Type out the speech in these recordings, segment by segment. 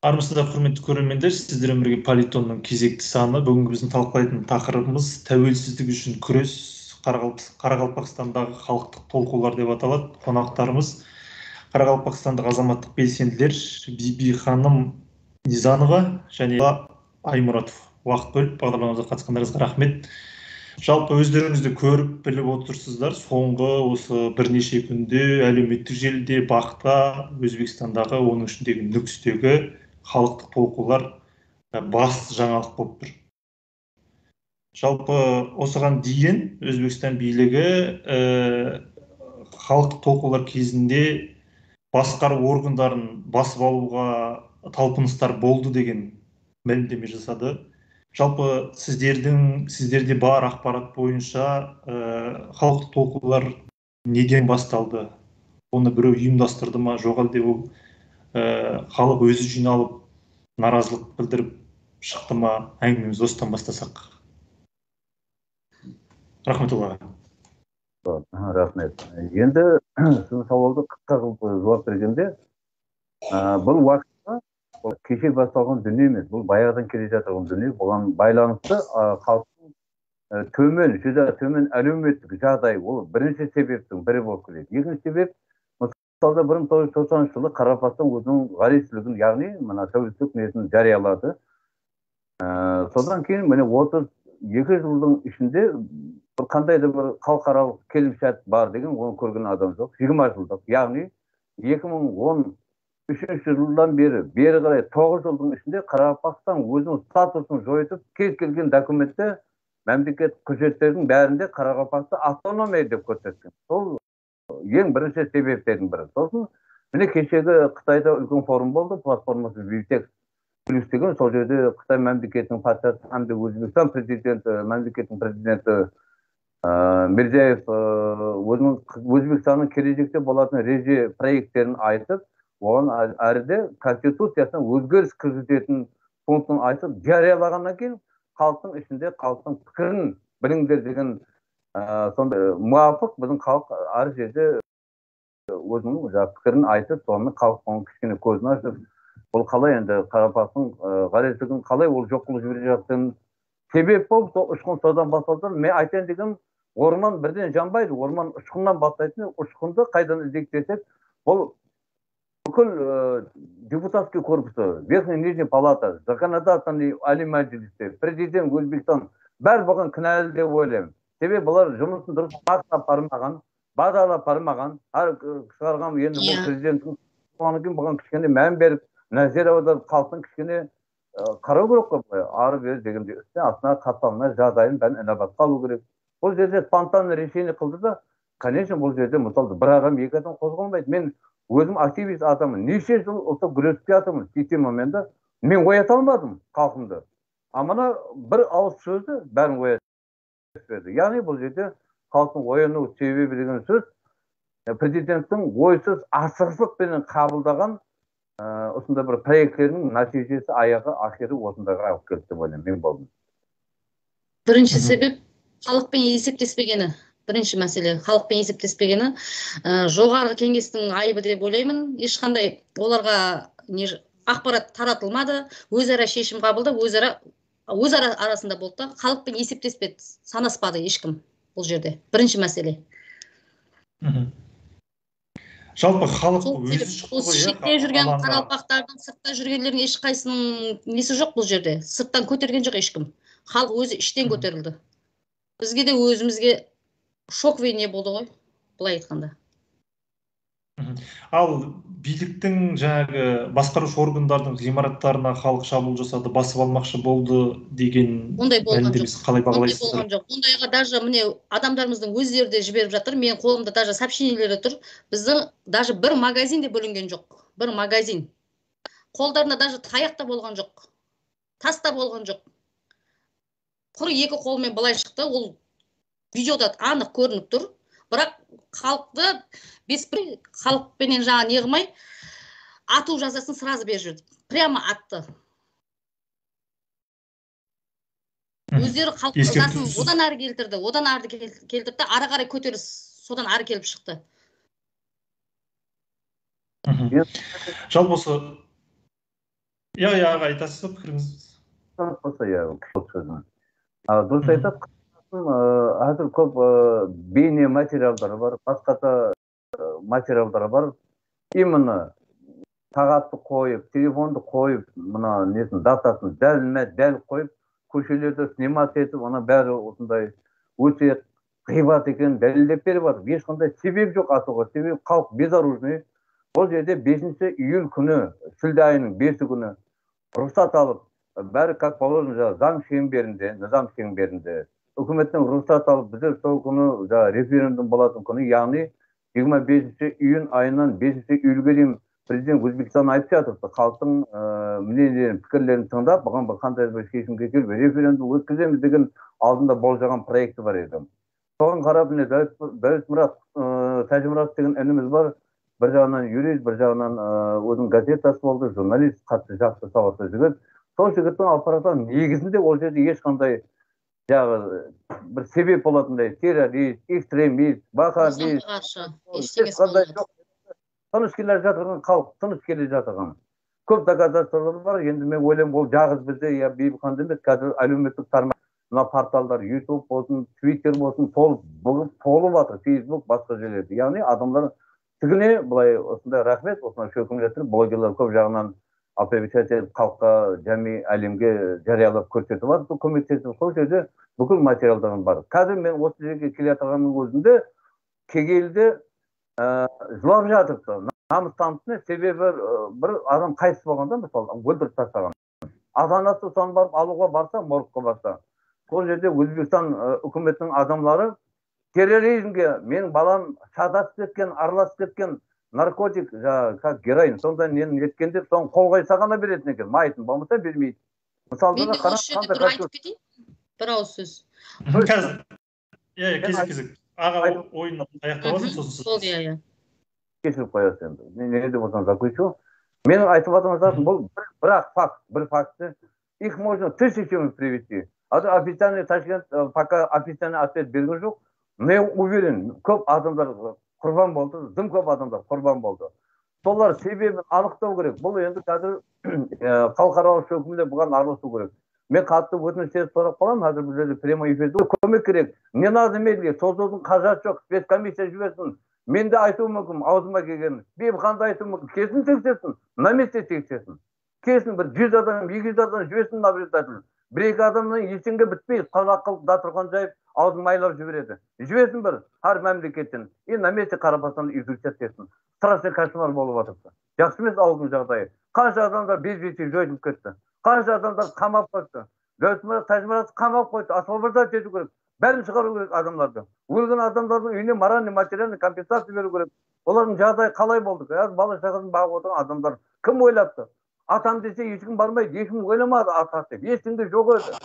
Армысыздар құрметті көрермендер, сіздермен бірге Политонның кезекті саны. Бүгінгі біздің талқылайтын тақырыбымыз тәуелсіздік үшін күрес, Қарақалпақстандағы халықтық толқулар деп аталады. Қонақтарымыз Қарақалпақстандық азаматтық белсенділер Биби ханым Низанова және Аймұратов. Уақыт бөліп бағдарламамызға қатысқандарыңызға рахмет. Жалпы өздеріңізді көріп біліп отырсыздар, соңғы осы бірнеше күнде әлеуметтік желіде, бақта, Өзбекстандағы, оның ішіндегі нүкістегі халықтық толқулар басты жаңалық болып тұр. Жалпы осыған дейін Өзбекстан билігі халықтық толқулар кезінде басқару органдарын басып алуға талпыныстар болды деген мәлімдеме жасады. Жалпы сіздерде бар ақпарат бойынша халықтық толқулар неден басталды? Оны біреу ұйымдастырды ма, жоқ әлде ол халық өзі жиналып наразылық білдіріп шықты ма? Әңгімемізді осыдан бастасақ. Рахметулла. Рахмет. Енді сіздің сауалды қысқа қылып жауап бергенде, бұл уақытта кеше басталған дүние емес, бұл баяғыдан келе жатырған дүние. Бұған байланысты халықтың төмен әлеуметтік жағдай, ол бірінші себептің бірі болып келеді. Екінші себеп, мысалда 1990 жылы Қарақалпақстан өзінің ғаришілігін, яғни мына тәуелсіздік несін жариялады. Содан кейін міне 32 жылдың ішінде қандай да бір халықаралық келісімшарт бар деген оны көрген адам жоқ. 20 жылдық, яғни 2013 жылдан бері қарай 9 жылдың ішінде Қарақалпақстан өзінің статусын жойытып, кез келген документте, мемлекет құжаттердің бәрінде Қарақалпақты автономия деп көрсеткен. Сол ең бірінші себептердің бірі. Сосын міне кешегі Қытайда үлкен форум болды, платформасы Вивтекс плюс деген, сол жерде Қытай мемлекетінің патшасы һәм де Өзбекстан мемлекетінің президенті Мирзиеев Өзбекстанның келешекте болатын реже проекттерін айтып, оған әріде конституциясына өзгеріс кіргізетін пунктын айтып, жариялағаннан кейін халықтың ішінде халықтың пікірін біліңдер деген сондай муафық біздің халық әр жерде өзінің пікірін айтып, сонымен халықтың кішкене көзін ашып, ол қалай енді Қарақалпақтың ғаришілігін қалай ол жоқ қылып жіберіп жатқанын себеп болып, сол ұшқын содан басталды. Мен айтайын деген, орман бірден жанбайды, орман ұшқыннан бастайтын, ұшқынды қайдан іздесек, бұл бүкіл депутатский корпусы, Верхний Нижний палата, законодательный Али Мәжілісі, президент Өзбекстан бәрі бұған кінәлі деп ойлаймын. Себебі бұлар жұмысын дұрыс апармаған, бағдарлап бармаған, шығарған енді бұл президенттің бұған кішкене мән беріп, назар аударып, халықтың кішкене қарау керек қой, ары бері дегенде үстіне астына қатпағына жағдайын бәрін інабатқа алу керек. Бұл жерде спонтанный решение қылды да, конечно, бұл жерде мысалы бір адам, екі адам қозғалмайды. Мен өзім активист адамын, неше жыл осы күреске атамын, системамен де мен оята алмадым халқымды. Амана бір ауыз сөзді бәрін оятып. Яғни бұл жерде халықтың ояну себебі деген сөз президенттің ойсыз асығыстықпен қабылдаған осында бір проекттердің нәтижесі аяғы ақыры осындайға алып келді деп ойлаймын, мен болдым. Бірінші себеп халықпен есептеспегені. Бірінші мәселе халықпен есептеспегені. Жоғарғы кеңестің айыбы деп ойлаймын. Ешқандай оларға ақпарат таратылмады, өзара шешім қабылдап, өзара арасында болды да, халықпен есептеспеді, санаспады ешкім бұл жерде. Бірінші мәселе. Жалпы халық өзі шықты ғой. Шетте жүрген Қарақалпақтардың, сыртта жүргендердің ешқайсының несі жоқ бұл жерде. Сырттан көтерген жоқ ешкім. Халық өзі іштен көтерілді. Бізге де өзімізге шоковый не болды ғой, былай айтқанда. Ал биліктің жаңағы басқарушы органдардың ғимараттарына халық шабуыл жасады, басып алмақшы болды деген мәлімдемесі қалай бағалайсыздар? Ондайға даже міне адамдарымыздың өздері де жіберіп жатыр. Мен қолымда даже сообщениелері тұр. Біздің даже бір магазин де бөлінген жоқ. Бір магазин. Қолдарында даже таяқ та болған жоқ. Тас та болған жоқ. Құр екі қолмен былай шықты. Ол видеода анық көрініп тұр. Бірақ халықты халықпенен жаңа не қылмай ату жазасын сразу беріп жүрді. Прямо атты. Өздері халық жазасын одан ары келтірді, ары қарай көтеріс содан ары келіп шықты. Жалпы осы аға айтасыз ба пікіріңіз? болса дұрыс айтады. Қазір көп бейне материалдар бар, басқата материалдар бар. Именно сағатты қойып, телефонды қойып, мына несін датасын дәл қойып, көшелерді снимать етіп, ана бәрі осындай өте ғибат екен дәлелдеп беріп жатыр. Ешқандай себеп жоқ атуға. Себеп халық безоружный. Бұл жерде 5 июль күні, шілде айының 5 күні рұқсат алып, бәрі как положено заң шеңберінде, низам шеңберінде үкіметтен рұқсат алып, біздер сол күні референдум болатын күні, яғни 25 июнь айынан 5 июльге дейін президент Өзбекстан айтып жатыр, халықтың мнениелерін, пікірлерін тыңдап, бұған қандай бір шешімге келіп, референдум өткіземіз деген алдында болжаған проекті бар еді. Соған қарап, Дәулетмұрат Тәжімұрат деген ініміз бар, бір жағынан юрист, бір жағынан өзінің газетасы болды, журналист, қатты жақсы сауатты жігіт. Сол жігіттің аппараты негізінде ол жерде ешқандай бір себеп болатындай террорист, экстремист, бақабист, тыныш келе жатырған халық, тыныш келе жатырған. Көп доказательстволар бар. Енді мен ойлаймын, ол жағыз бізде бейбіқан емес, қазір әлеуметтік тармақ, мына порталдар, YouTube болсын, Twitter болсын, толып жатыр, Facebook, басқа жерлерде. Яғни адамдар тігіне былай осындай рахмет, осындай шөкім жатыр, блогерлар көп жағынан оповещать етіп, халыққа, жәми әлемге жариялап көрсетіп бар, көмектесіп, сол жерде бүкіл материалдарым бар. Қазір мен осы жерге келе жатырғанның өзінде кегелді жылап жатыпты. Намыс танытыны себебі бір адам қайтыс болғанда, мысалы, өлтіріп тастаған. Ата-анасы соны барып алуға барса, моргқа барса. Сол жерде Өзбекстан үкіметінің адамлары терроризмге, менің балам шатасып кеткен, араласып кеткен наркотик, как героин, сонда нені еткенде, соны қолға сағана беретін екен, майытын болмаса бермейді. Мен де осы жерде бір айтып кетейін, бір ауыз сөз. Қазір, кезек. Аға ойын аяқтап алсын, сосын. Сол, кешіріп қоясыз енді. Не де болсам закончу. Менің айтып жатқан бұл бір факты. Их можно тысячами привести. Официальный Ташкент пока официальный ответ берген жоқ. Но я уверен, көп адамдар құрбан болды, дым көп адамдар құрбан болды. Солар себебін анықтау керек. Бұл енді қазір халықаралық шөкімде бұған араласу керек. Мен қатты өтініш сұрап қаламын, қазір біздерде прямой эфирде көмек керек. Не надо медлить, созудың қажаты жоқ, спецкомиссия жіберсін. Мен де айтуым мүмкін, аузыма келген. Бейбіқанды айтуым мүмкін, кесін тексерсін, на месте тексерсін. Кесін бір 100 адам, 200 адам жіберсін наблюдатель. Бір-екі адамның ештеңе бітпейді, қазақ қылып дастархан жайып, аузын майлап жібереді. Жіберсін бір, har мемлекеттен. И на месте Қарабастан изучать етсін. Страшный кошмар болып жатырса. Жақсы емес ауылдың жағдайы. Қанша адамдар безбетсіз жойылып кетті. Қанша адамдар қамап қойды. Дәулетмұрат Тәжімұрат қамап қойды. Освобождать ету керек. Бәрін шығару керек адамдарды. Өлген адамдардың үйіне моральный, материальный компенсация беру керек. Олардың жағдайы қалай болды? Бала шағасын бағып отырған адамдар кім ойлапты? Атам десе ешкім бармайды, ешкім ойламады атақ деп. Ешкімде жоқ еді.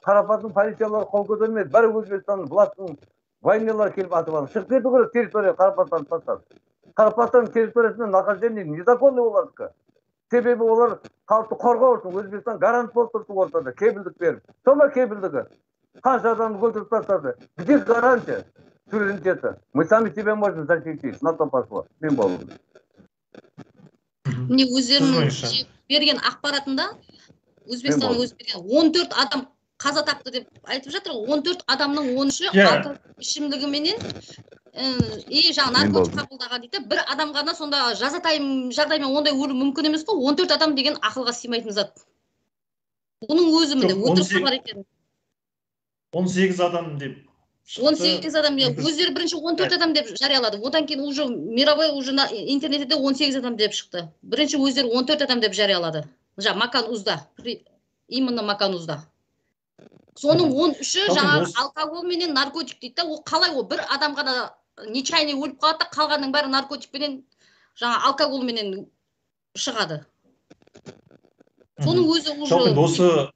Қарапатын полициялар қол көтермеді. Бәрі Өзбекстанның властың войнелар келіп атып алды. Шығып кету керек территория Қарапаттан тастап. Қарапаттан территориясында нахождение незаконный олардікі. Себебі олар халықты қорғау үшін Өзбекстан гарант болып тұрды ортада, кепілдік беріп. Сома кепілдігі. Қанша адамды өлтіріп тастады. Где гарантия суверенитета? Мы сами себя можем защитить. На то пошло. Мен болдым. Міне өздерінің берген ақпаратында Өзбекстанның өзі берген 14 адам қаза тапты деп айтып жатыр. 14 адамның 13-і алкоголь ішімдігіменен жаңа наркотик қабылдаған дейді. Бір адам ғана сонда жазатайым жағдаймен ондай өлу мүмкін емес қой. 14 адам деген ақылға сыймайтын зат. Оның өзі міне өтірік хабар екен. 18 адам деп 18 адам, өздері бірінші 14 адам деп жариялады. Одан кейін уже мировой уже интернетте 18 адам деп шықты. Бірінші өздері 14 адам деп жариялады. Макан Узда. Именно Макан Узда. Соның 13-і жаңағы алкоголь менен наркотик дейді. Ол қалай ол бір адам ғана нечаянно өліп қалады, қалғанның бәрі наркотик менен жаңа алкоголь менен шығады. Соның өзі уже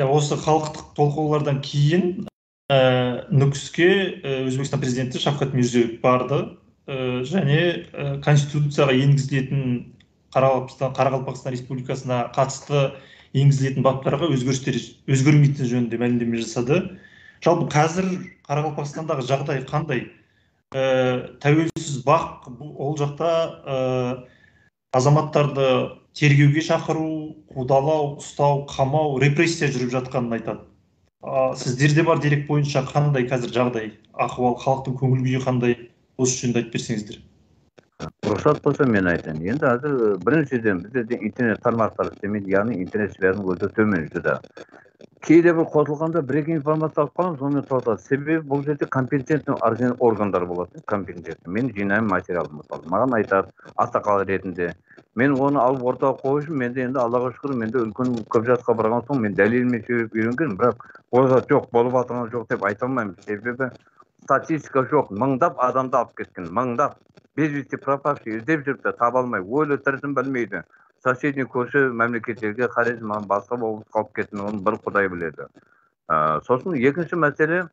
осы халықтық толқулардан кейін нүкіске Өзбекстан президенті Шавкат Мирзиёев барды және конституцияға енгізілетін Қарақалпақстан Республикасына қатысты енгізілетін баптарға өзгермейтін жөнінде мәлімдеме жасады. Жалпы қазір Қарақалпақстандағы жағдай қандай? Тәуелсіз бақ ол жақта азаматтарды тергеуге шақыру, қудалау, ұстау, қамау, репрессия жүріп жатқанын айтады. Сіздерде бар дерек бойынша қандай қазір жағдай, ахуал, халықтың көңіл күйі қандай, осы жөнінде айтып берсеңіздер. Рұқсат болса мен айтайын. Енді қазір біріншіден бізде интернет тармақтары істемейді, яғни интернет жібердің өзі төмен жүр. Кейде бір қосылғанда бір-екі информация алып қаламыз, сонымен тоқтады. Себебі бұл жерде компетентті органдар болады, компетентті. Мен жинаймын материалды мысалы. Маған айтады, ақсақал ретінде. Мен оны алып ортаға қою үшін, менде енді Аллаға шүкір, менде үлкен көп жасқа барған соң, мен дәлелмен сөйлеп үйренгенмін, бірақ ойға жоқ, болып жатқан жоқ деп айта алмаймын. Себебі статистика жоқ, мыңдап адамды алып кеткен, мыңдап. Без вести пропавший, іздеп жүріпті, таба алмай, ойлы тірісін білмейді. Соседний көрші мемлекеттерге қарайды, басқа болып қалып кеттім, оны бір Құдай біледі. Сосын екінші мәселе,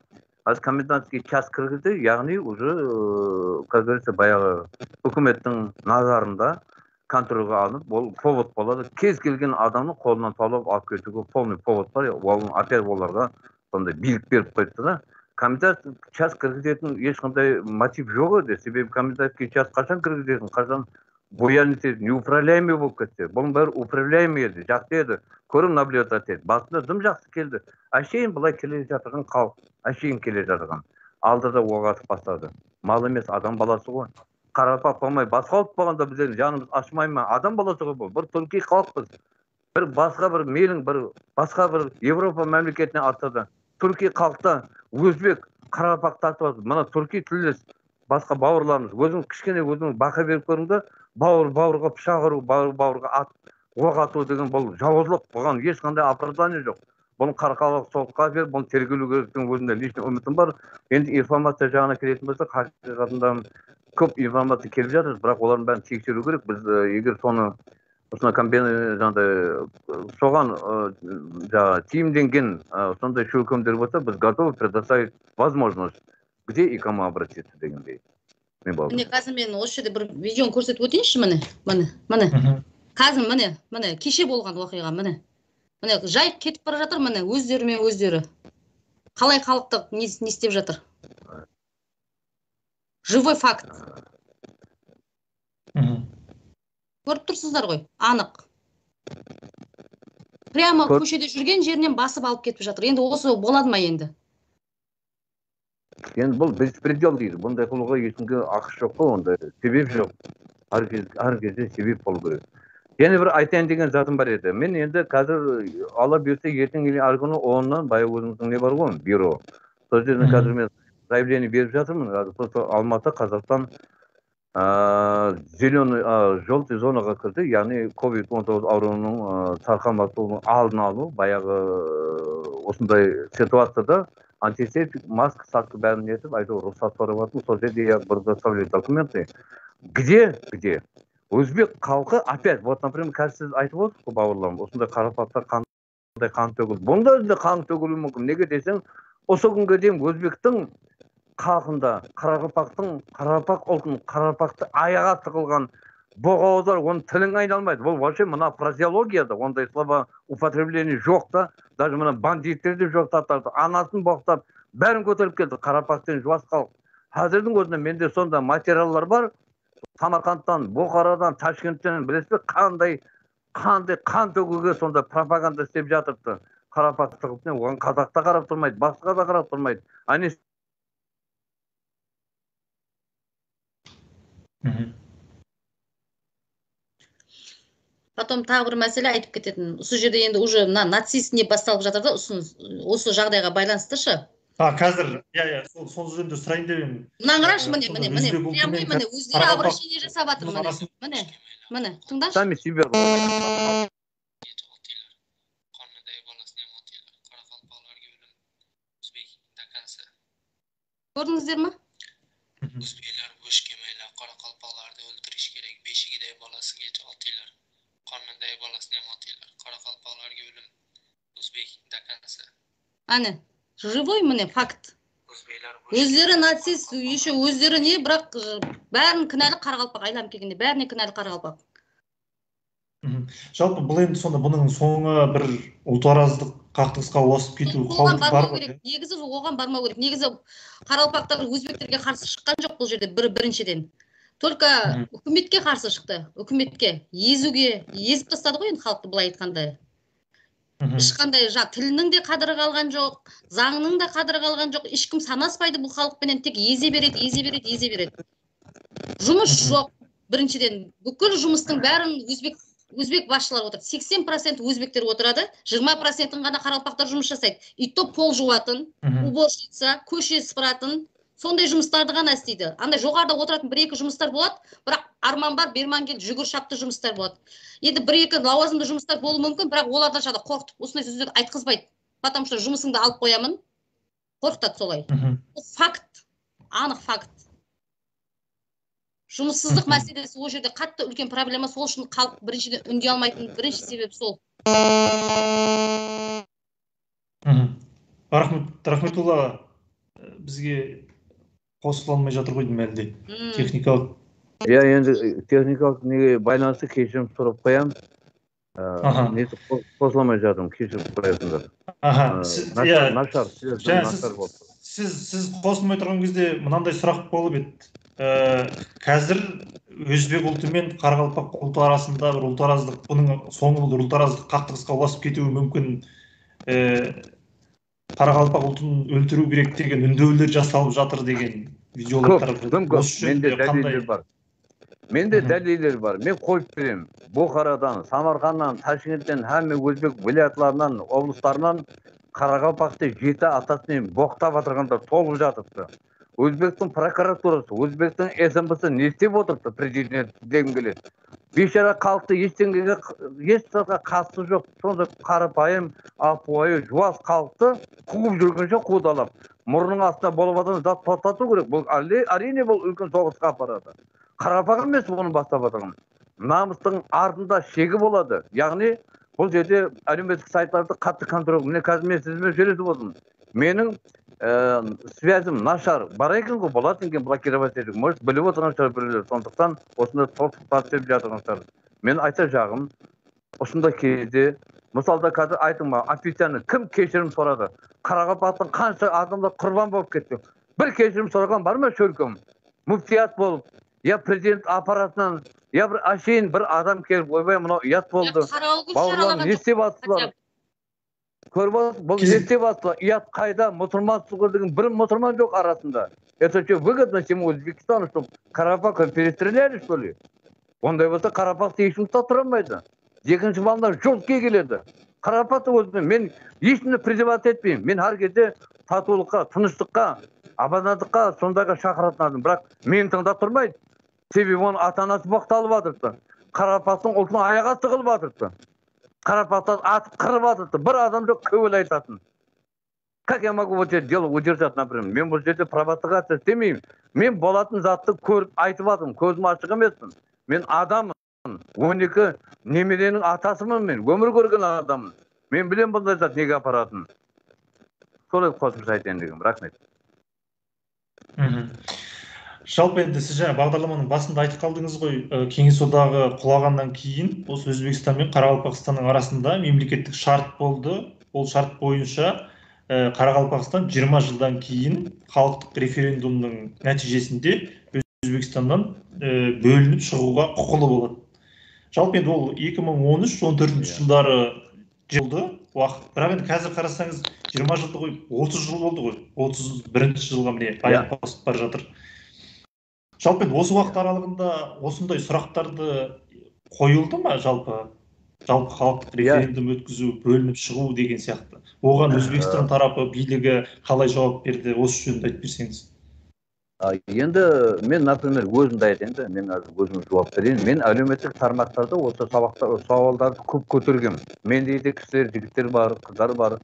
аз комендантский час кіргізді, яғни уже, как говорится, баяғы үкіметтің назарында контрольға алынып, ол повод болады. Кез келген адамның қолынан талап алып кетуге полный повод бар, опять оларға сондай билік беріп қойды да. Комендантский час кіргізетін ешқандай мотив жоқ еді, себебі комендантский час қашан кіргізетін, қашан боянысы неуправляемый болып кетсе, бұның бәрі управляемый еді, жақсы еді, көрім наблюдать еді. Басында дым жақсы келді. Әшейін бұлай келе жатырған халық, әшейін келе жатырған. Алдыда оқ атып бастады. Мал емес, адам баласы ғой. Қарапақ болмай, басқа ұлт болғанда біздер жанымыз ашмай ма? Адам баласы ғой бұл. Бір түрки халықпыз. Бір басқа бір мейлің, бір басқа бір Европа мемлекетіне атады. Түрки халықта өзбек, қарапақ тартып, мына түрки тілдес басқа бауырларымыз, өзің кішкене өзің бақа беріп көріңді, бауырға пышақ ұру, бауырға оқ ату деген бұл жауыздық, бұған ешқандай оправдание жоқ. Бұны қарқалық сотқа беріп, бұны тергелу керектігін өзімде личный үмітім бар. Енді информация жағына келетін болса, қашықтығында көп информация келіп жатыр, бірақ олардың бәрін тексеру керек. Біз егер соны соған тиімденген сондай шөлкемдер болса, біз готовы предоставить возможность, где и кому обратиться дегендей. Міне қазір мен осы жерде бір видеоны көрсетіп өтейінші, міне. Қазір міне, кеше болған оқиға, міне. Міне, жайып кетіп бара жатыр, міне, өздерімен өздері. Қалай халықты не істеп жатыр? Живой факт. Көріп тұрсыздар ғой, анық. Прямо көшеде жүрген жерінен басып алып кетіп жатыр. Енді осы болады ма енді? Енді бұл беспредел дейді. Бұндай қылуға ешкімге ақыс жоқ қой, онда себеп жоқ. Әр кезде себеп болу керек. Және бір айтайын деген затым бар еді. Мен енді қазір ала берсе ертең әр күні 10-нан бая өзіміздің не бар ғой, бюро. Сол жерден қазір мен заявление беріп жатырмын. Просто Алматы, Қазақстан зеленый, желтый зонаға кірді, яғни COVID-19 ауруының тарқамасының алдын алу, баяғы осындай ситуацияда антисептик, маска, саққа бәрін етіп, айту рұқсат барыватын, сол жерде предоставляют документы. Где? Өзбек халқы опять, вот, например, қазір сіз айтып отырсыз, бауырларым, осындай қарапақта қандай қан төгілді. Бұнда өзінде қан төгілуі мүмкін. Неге десең, осы күнге дейін өзбектің халқында, қарапақ ұлтын, қарапақты аяға тығылған боғауыздар, оның тілің айналмайды. Бұл вообще мына фразеологияда, ондай слова употребление жоқ та, даже мына бандиттер де жоқ тартарды, анасын боқтап, бәрін көтеріп келді, қарапақтен жуас халық. Қазірдің өзінде менде сонда материалдар бар, Самарқандтан, Бұқарадан, Ташкенттен, білесіз бе, қандай қан төгуге сонда пропаганда істеп жатырды. Қарапақ тығылтын, оған қазақта қарап тұрмайды, басқа да қарап тұрмайды. Потом тағы бір мәселе айтып кететін. Осы жерде енді уже нацист не басталып жатыр да, осы жағдайға байланыстышы. Қазір, сол жөнінде сұрайын деп едім. Мына қарашы, міне, өздері обращение жасап жатыр, міне, тыңдашы. Сами себе. Көрдіңіздер ме? Өзбейлер өшкемейлер, қарақалпаларды өлтіріш керек, бешігідей баласын кече атыйлар, қармандай баласын атыйлар, қарақалпаларға өлім, өзбек дакансы. Ане, живой міне факт. Өздері нацист, еще өздері не, бірақ бәрін кінәлі қарақалпақ, айланып келгенде, бәріне кінәлі қарақалпақ. Жалпы бұл енді сонда бұның соңы бір ұлтараздық қақтығысқа ұласып кету қаупі бар ғой. Негізі оған бармау керек. Негізі қарақалпақтар өзбектерге қарсы шыққан жоқ бұл жерде біріншіден. Только үкіметке қарсы шықты. Үкіметке езіп тастады ғой енді халықты былай айтқанда. Ешқандай тілінің де қадірі қалған жоқ, заңның да қадірі қалған жоқ. Ешкім санаспайды бұл халықпенен, тек езе береді. Жұмыс жоқ. Біріншіден бүкіл жұмыстың бәрін өзбек басшылар отырады. 80% өзбектер отырады, 20%-ын ғана қарақалпақтар жұмыс жасайды. И то пол жуатын, уборщица, көше сыпыратын, сондай жұмыстарды ғана істейді. Андай жоғарыда отыратын бір-екі жұмыстар болады, бірақ арман бар, берман кел, жүгір шапты жұмыстар болады. Енді бір-екі лауазымды жұмыстар болуы мүмкін, бірақ олардан шада қорқытып, осындай сөздерді айтқызбайды. Потому что жұмысыңды алып қоямын. Қорқытады солай. Факт, анық факт. Жұмыссыздық мәселесі ол жерде қатты үлкен проблема, сол үшін халық біріншіден үндей алмайтын бірінші себеп сол. Рахметулла бізге қосыла алмай жатыр ғой деймін әлде. Техникалық. Енді техникалық неге байланысты кешірім сұрап қоямын. Несі қосыла алмай жатырмын, кешірім сұрайсыңдар. Нашар. Сіз қосылмай тұрған кезде мынандай сұрақ болып еді. Қазір өзбек ұлты мен қарақалпақ ұлты арасында бір ұлтараздық, бұның соңы бір ұлтараздық қақтығысқа ұласып кетуі мүмкін. Қарақалпақ ұлтын өлтіру керек деген үндеулер жасалып жатыр деген видеолар тарап. Менде дәлелдер бар. Мен қойып беремін. Бұхарадан, Самарқаннан, Ташкенттен, һәмме өзбек вилаятларынан, облыстарынан Қарақалпақты жеті атасымен боқтап атырғандар толып жатыпты. Өзбектің прокуратурасы, Өзбектің СМБ-сы не істеп отырды, президент дегім келеді. Бейшара халықты ештеңеге ешқайсыға қатысы жоқ. Сонда қарапайым, апуайы, жуас халықты қуып жүргенше қудалап, мұрның астына болып жатқан зат тоқтату керек. Бұл әрине бұл үлкен соғысқа апарады. Қарапайым емес бұны бастап жатқан. Намыстың артында шегі болады. Яғни бұл жерде әлеуметтік сайттарды қатты контроль. Міне қазір мен сізбен сөйлесіп отырмын. Менің связім нашар бар екен ғой, болады екен блокировать етіп. Может, біліп отырған шығар біреулер. Сондықтан осында тоқтап деп жатырған шығар. Мен айта жағым, осында кезде, мысалда қазір айтыңма, официально кім кешірім сұрады? Қарақалпақтың қанша адамдар құрбан болып кетті? Бір кешірім сұраған бар ма шөлкім? Мүфтият болып, я президент аппаратынан, я бір әшейін бір адам келіп, ойбай, мынау ұят болды. Бауырларым, не істеп атсыздар? Көріп, бұл не істеп атсыздар? Ұят қайда? Мұсылмансыз деген бір мұсылман жоқ арасында. Это что, выгодно всему Өзбекстану, чтобы Қарақалпақ перестреляли, что ли? Ондай болса Қарақалпақты ешкім тұра алмайды. Екінші балдар жұртке келеді. Қарақалпақты өзімен мен ешкімді призывать етпеймін. Мен әр кезде татулыққа, тыныштыққа, абадандыққа сондайға шақыратын адам. Бірақ мен тыңдап тұрмайды. Себебі оның ата-анасы боқталып жатырды. Қарақалпақтың ұлтын аяға тығылып жатырды. Қарақалпақтан атып қырып жатырды. Бір адам жоқ көңіл айтатын. Как я могу вот это дело удержать, например? Мен бұл жерде провокация істемеймін. Мен болатын затты көріп айтып жатырмын. Көзім ашық емеспін. Мен адаммын. 12 немеренің атасымын мен. Өмір көрген адаммын. Мен білем бұндай зат неге апаратын. Солай қосымша айтайын дегенім. Рахмет. Жалпы енді сіз жаңа бағдарламаның басында айтып қалдыңыз ғой, Кеңес одағы құлағаннан кейін осы Өзбекстан мен Қарақалпақстанның арасында мемлекеттік шарт болды. Ол шарт бойынша Қарақалпақстан 20 жылдан кейін халықтық референдумның нәтижесінде Өзбекстаннан бөлініп шығуға құқылы болады. Жалпы енді ол 2013-14 жылдары болды уақыт. Бірақ енді қазір қарасаңыз 20 жылды ғой, 30 жыл болды ғой. 31 жылға міне аяқ басып бара жатыр. Жалпы осы уақыт аралығында осындай сұрақтарды қойылды ма жалпы халықтық референдум өткізу, бөлініп шығу деген сияқты. Оған Өзбекстан тарапы билігі қалай жауап берді, осы жөнінде айтып берсеңіз. Енді мен, например, өзімді айтайын, мен өзім жауап берейін. Мен әлеуметтік тармақтарда осы сауалдарды көп көтергем. Менде де кісілер, жігіттер бар, қыздар бар.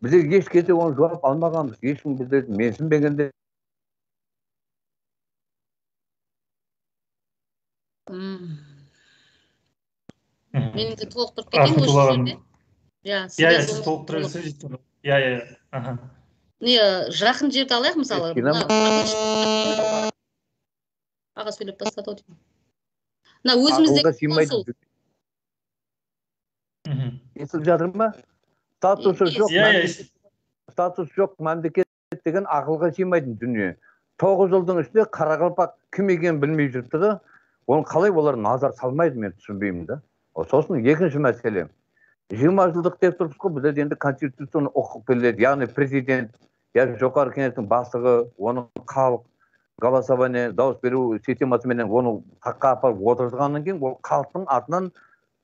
Бізде еш кезде оны жауап алмағанбыз. Ешкім бізде менсінбегенде. Мен де толықтырып кетейін осы жерде. Сіз толықтыра берсеңіз. Жақын жерді алайық, мысалы. Аға сөйлеп бастады ау деймін. Өзіміздегі консул. Естіліп жатыр ма? Статус жоқ, мемлекет деген ақылға сыймайтын дүние. 9 жылдың ішінде Қарақалпақ кім екенін білмей жүрді да, оны қалай олар назар салмайды, мен түсінбеймін да. Сосын екінші мәселе. 20 жылдық деп тұрмыз ғой, біз енді конституцияны оқып келеді, яғни президент, жоғарғы кеңестің бастығы, оның халық голосование, дауыс беру системасымен оны таққа апарып отырғаннан кейін, ол халықтың атынан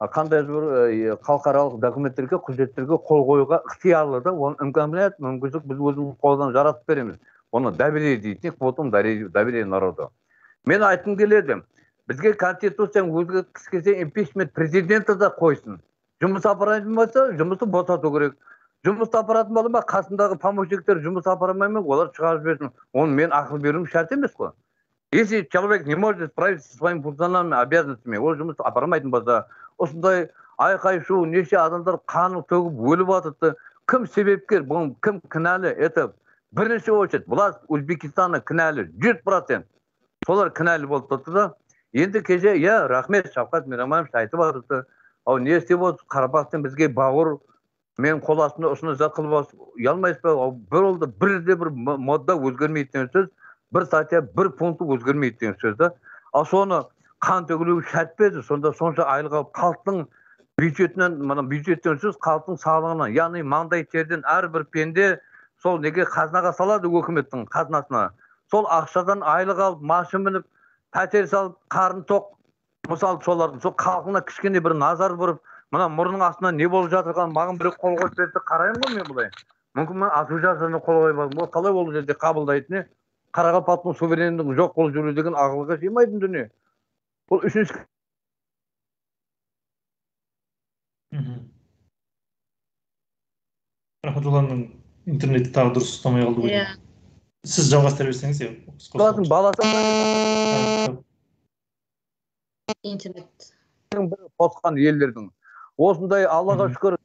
қандай бір халықаралық документтерге, құжаттерге қол қоюға ықтиярлы да, оның мүмкіндік біз өзіміз қолдан жаратып береміз. Оны доверие дейтін, потом доверие народу. Мен айтқым келеді, бізге конституцияның өзгерткісі келсе импичмент президенті да қойсын. Жұмыс апаратын болса, жұмысты босату керек. Жұмысты апаратын болса, қасындағы помощниктер жұмыс апарамай ма, олар шығарып жіберсін. Оны мен ақыл беруім шарт емес қой. Если человек не может справиться со своими функциональными обязанностями, ол жұмысты апарамайтын болса, осындай айқай-шу, неше адамдар қаны төгіп өліп жатыр. Кім себепкер, бұл кім кінәлі? Это бірінші очередь, бұлар Өзбекстанда кінәлі 100%. Солар кінәлі болып тұрды да. Енді кеше, рахмет, Шавкат Мирамаевич айтып жатыр. Ау не істеп отыр? Қарабақтан бізге бауыр, мен қол астында ұсыныс қылып ұялмайсыз ба? Бір олды бірде бір модда өзгермейді деген сөз, бір статья, бір пункты өзгермейді деген сөз да. Ал соны қан төгілуі шарт па еді? Сонда сонша айлық алып халықтың бюджетінен, бюджеттен сөз халықтың сағалығынан, яғни маңдай терден әрбір пенде сол неге қазынаға салады, өкіметтің қазынасына. Сол ақшадан айлық алып, машина мініп, пәтер салып, қарын тоқ, мысалы солардың сол халқына кішкене бір назар бұрып, мына мұрның астына не болып жатырған, маған бір қол қойып берсе қараймын ғой мен бұлай. Мүмкін мен ату жазаны қол қоймадым. Ол қалай ол жерде қабылдайтын? Қарақалпақтың суверендігін жоқ қылып жүру деген ақылға сыймайтын дүние. Бұл үшінші. Рахметулланың интернетті тағы дұрыс ұстамай қалды ғой. Сіз жалғастыра берсеңіз, Солардың баласы интернет қосқан елдердің осындай Аллаға шүкір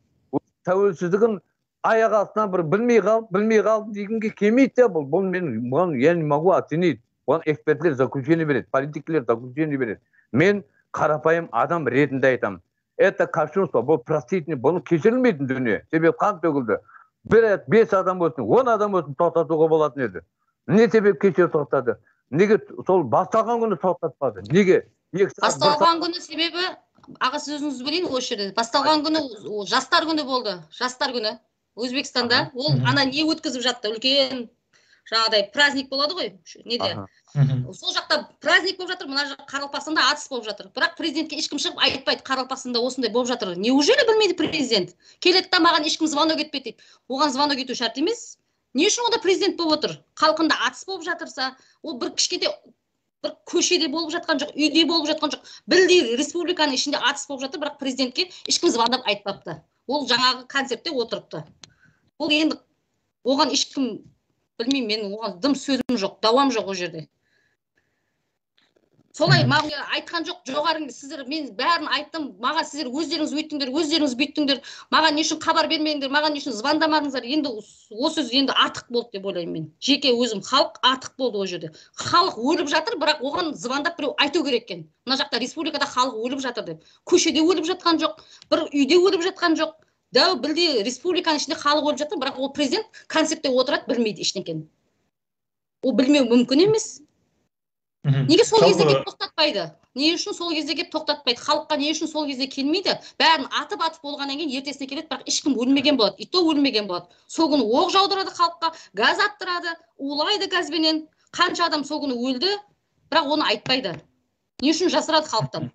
тәуелсіздігін аяқ астынан бір білмей қалып дегенге келмейді. Бұл мен я не могу оценить. Бұған экспертлер заключение береді, политиклер заключение береді. Мен қарапайым адам ретінде айтамын. Это кощунство, бұл простительный, бұны кешірілмейтін дүние. Себебі қан төгілді. 5 адам өтін, 10 адам өтін тоқтатуға болатын еді. Не себеп кешер тоқтады? Неге сол басталған күні тоқтатпады? Неге? Басталған күні себебі, аға сөзіңізді білейін осы жерде. Басталған күні жастар күні болды. Жастар күні Өзбекстанда. Ол ана не өткізіп жатты? Үлкен жаңағыдай праздник болады ғой, неде. Сол жақта праздник болып жатыр, мына жақ Қарақалпақстанда атыс болып жатыр. Бірақ президентке ешкім шығып айтпайды, Қарақалпақстанда осындай болып жатыр. Неужели білмейді президент? Келеді да маған ешкім звонок етпейді дейді. Оған звонок ету шарт емес. Не үшін онда президент болып отыр? Халқында атыс болып жатырса, ол бір кішкентай бір көшеде болып жатқан жоқ, үйде болып жатқан жоқ. Білдей республиканың ішінде атыс болып жатыр, бірақ президентке ешкім звондап айтпапты. Ол жаңағы концертте отырыпты. Ол енді оған ешкім білмеймін, мен оған дым сөзім жоқ, дауам жоқ ол жерде. Солай маған айтқан жоқ, жоғарғы сіздер, мен бәрін айттым, маған сіздер өздеріңіз өйттіңдер, өздеріңіз бүйттіңдер, маған не үшін хабар бермедіңдер, маған не үшін звондамадыңыздар, енді осы сөз енді артық болды деп ойлаймын мен. Жеке өзім, халық артық болды ол жерде. Халық өліп жатыр, бірақ оған звондап біреу айту керек екен. Мына жақта республикада халық өліп жатыр деп. Көшеде өліп жатқан жоқ, бір үйде өліп жатқан жоқ. Дәу білде республиканың ішінде халық өліп жатыр, бірақ ол президент концертте отырады, білмейді ештеңені. Ол білмеу мүмкін емес. Неге сол кезде кеп тоқтатпайды? Не үшін сол кезде кеп тоқтатпайды? Халыққа не үшін сол кезде келмейді? Бәрін атып болғаннан кейін ертесіне келеді, бірақ ешкім өлмеген болады. И то өлмеген болады. Сол күні оқ жаудырады халыққа, газ аттырады, улайды газбенен. Қанша адам сол күні өлді, бірақ оны айтпайды. Не үшін жасырады халықтан?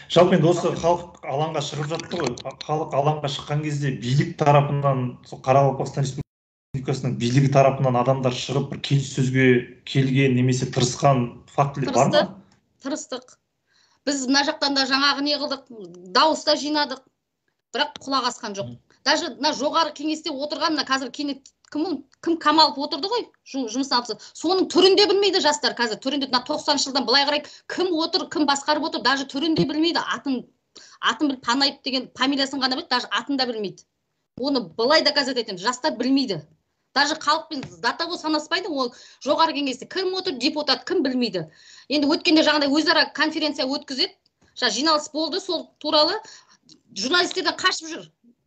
Жалпы енді осы халық алаңға шығып жатты ғой. Халық алаңға шыққан кезде билік тарапынан, Қарақалпақстан Республикасының билігі тарапынан адамдар шығып бір келіссөзге келген немесе тырысқан фактілер бар ма? Тырыстық. Біз мына жақтан да жаңағы не қылдық, дауыста жинадық, бірақ құлақ асқан жоқ. Даже мына жоғары кеңесте отырған, қазір кім қамалып отырды ғой, жұмыстан алыпсы. Соның түрін де білмейді жастар қазір. Түрін де 90 жылдан былай қарай кім отыр, кім басқарып отыр, даже түрін де білмейді. Атын біліп Панаев деген фамилиясын ғана біледі, даже атын да білмейді. Оны былай да газет айтамын, жастар білмейді. Даже халықпен датаво санаспайды, ол жоғары кеңесте кім отыр, депутат кім білмейді. Енді өткенде жаңағыдай өзара конференция өткізеді, жиналыс болды, сол туралы журналистерден қашып жүр.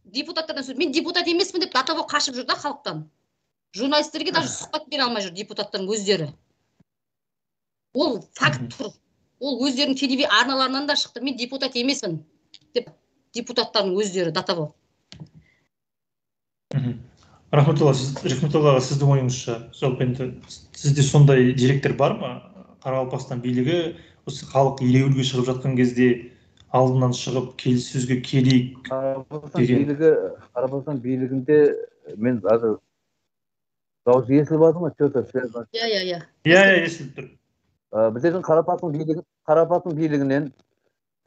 Депутаттардан сөз. Мен депутат емеспін деп датаво қашып жүр да халықтан. Журналисттерге даже сұхбат бере алмай жүр депутаттардың өздері. Ол факт тұр. Ол өздерінің арналарынан да шықты. Мен депутат емеспін деп депутаттардың өздері дата болды. Рахметолла, сіздің ойыңызша, жалпы енді сізде сондай деректер бар ма? Қарақалпақстан билігі осы халық ереуілге шығып жатқан кезде алдынан шығып келіссөзге келейік деген. Қарақалпақстан билігінде мен қазір дауыс естіліп жатыр ма? Иә. Естіліп тұр. Біздердің Қарақалпақстан билігінен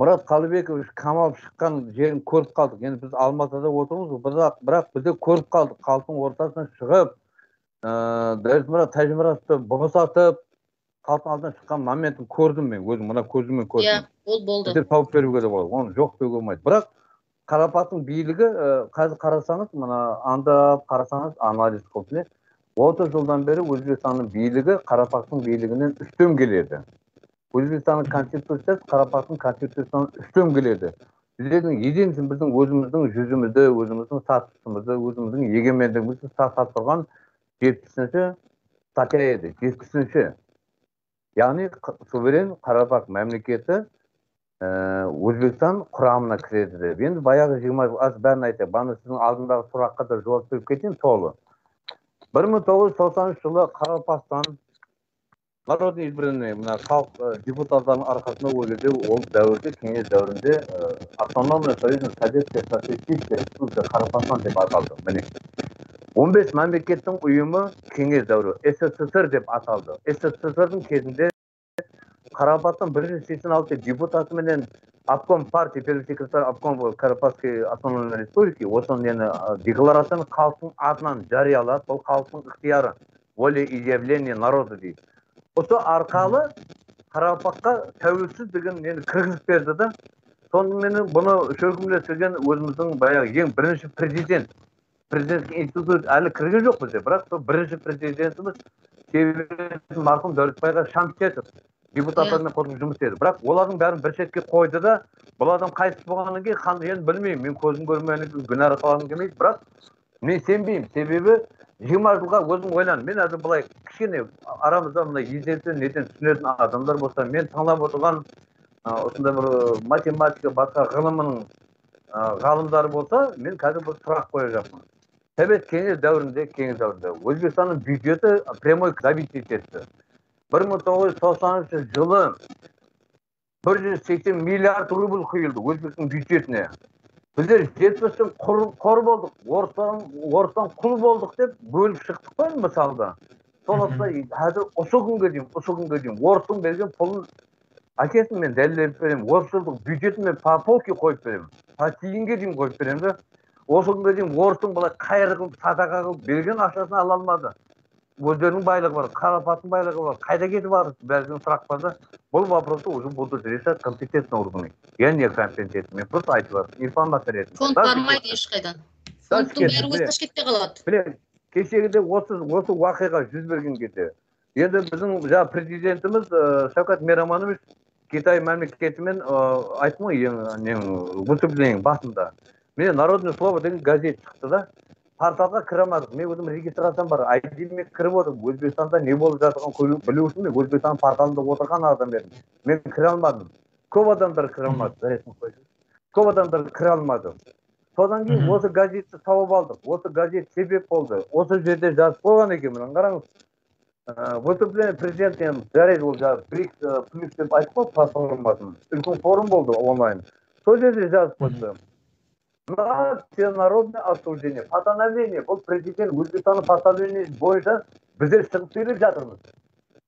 Мұрат Қалыбекович қамалып шыққан жерін көріп қалдық. Енді біз Алматыда отырмыз, бірақ бізде көріп қалдық. Халықтың ортасына шығып, Дәулетмұрат Тәжімұратовты босатып, халықтың алдына шыққан моментін көрдім мен, өзім мына көзіммен көрдім. Иә, ол болды. Біздер тауып беруге де болады, оны жоқ деуге болмайды. Бірақ Қарақалпақтың билігі, қазір қарасаңыз, мына андап қарасаңыз, анализ қылып, 30 жылдан бері Өзбекстанның билігі Қарақалпақтың билігінен үстем келеді. Өзбекстанның конституциясы Қарақалпақтың конституциясынан үстем келеді. Біздердің единсін біздің өзіміздің жүзімізді, өзіміздің статусымызды, өзіміздің егемендігімізді сақтап тұрған 70-ші статья еді, 70-ші. Яғни суверен Қарақалпақ мемлекеті Өзбекстан құрамына кіреді деп. Енді баяғы 20 аз бәрін айтайын. Баны сіздің алдындағы сұраққа да жауап беріп кетейін толы. 1993 жылы Қарақалпақстан народный избранный халық депутаттарының арқасында ойлады, ол дәуірде, кеңес дәуірінде автономный советский социалистический республика Қарақалпақстан деп аталды. Міне 15 мемлекеттің ұйымы кеңес дәуірі СССР деп аталды. СССР-дің кезінде Қарақалпақтан 186 депутаты менен обком партии, первый секретарь обком Карабахской автономной республики, осының декларацияны халықтың атынан жариялады, бұл халықтың ықтияры, волеизъявление народа дейді. Осы арқалы Қарақалпаққа тәуелсіз деген кіргізіп берді да, сонымен бұны шөгімлетілген өзіміздің баяғы ең бірінші президент институты әлі кірген жоқ бізде, бірақ сол бірінші президентіміз марқұм Дәулетбайға Шамшетов депутаттармен қосылып жұмыс істеді. Бірақ олардың бәрін бір шетке қойды да, бұл адам қайтыс болғаннан кейін енді білмеймін, мен көзім көрмегеннен күнә қалғым келмейді, бірақ мен сенбеймін. Себебі 20 жылға өзім ойландым. Мен әзір былай кішкене арамызда мына езетін, нетен түсінетін адамдар болса, мен таңдап отырған осындай бір математика, басқа ғылымының ғалымдары болса, мен қазір бір сұрақ қоя жатырмын. Себебі кеңес дәуірінде Өзбекстанның бюджеті прямой зависит етті. 1993 жылы 180 миллиард рубль құйылды Өзбектің бюджетіне. Біздер 70-тен қор болдық, орыстан құл болдық деп бөліп шықтық қой мысалда. Сондықтан қазір осы күнге дейін орыстың берген пұлын әкесін мен дәлелдеп беремін. Осы жылдық бюджетін мен по полке қойып беремін. Тиынға дейін қойып беремін. Осы күнге дейін орыстың былай қайыр қылып, садақа қылып берген ақшасын ала алмады. Өздерінің байлығы бар, Қарақалпақтың байлығы бар. Қайда кетіп бар? Бәрінің сұрақ бар да. Бұл вопросты уже будут решать компетентные органы. Я не компетентный. Мен просто айтып жатырмын. Информация ретінде. Фонд бармайды ешқайдан. Фондтың бәрі өз Ташкентте қалады. Біле, кешегіде осы уақиға жүз берген кезде. Енді біздің жаңа президентіміз Шавкат Миромонович Китай мемлекетімен айттым ғой выступлениенің басында. Міне Народное слово деген газет шықты да. Порталға кіре алмадық. Мен өзім регистрациям бар. ID-ме кіріп отырмын. Өзбекстанда не болып жатырғанын білу үшін мен Өзбекстан порталында отырған адам едім. Мен кіре алмадым. Көп адамдар кіре алмады. Көп адамдар кіре алмады. Содан кейін осы газетті тауып алдық. Осы газет себеп болды. Осы жерде жазып қойған екен. Мына қараңыз. Выступление президентінен жарайды ол жазып. БРИКС плюс деп айтып қой платформасын. Үлкен форум болды онлайн. Сол жерде жазып қойды. На всенародное осуждение, постановление, бұл президент Өзбекстанның постановление бойынша біздер шығып беріп жатырмыз.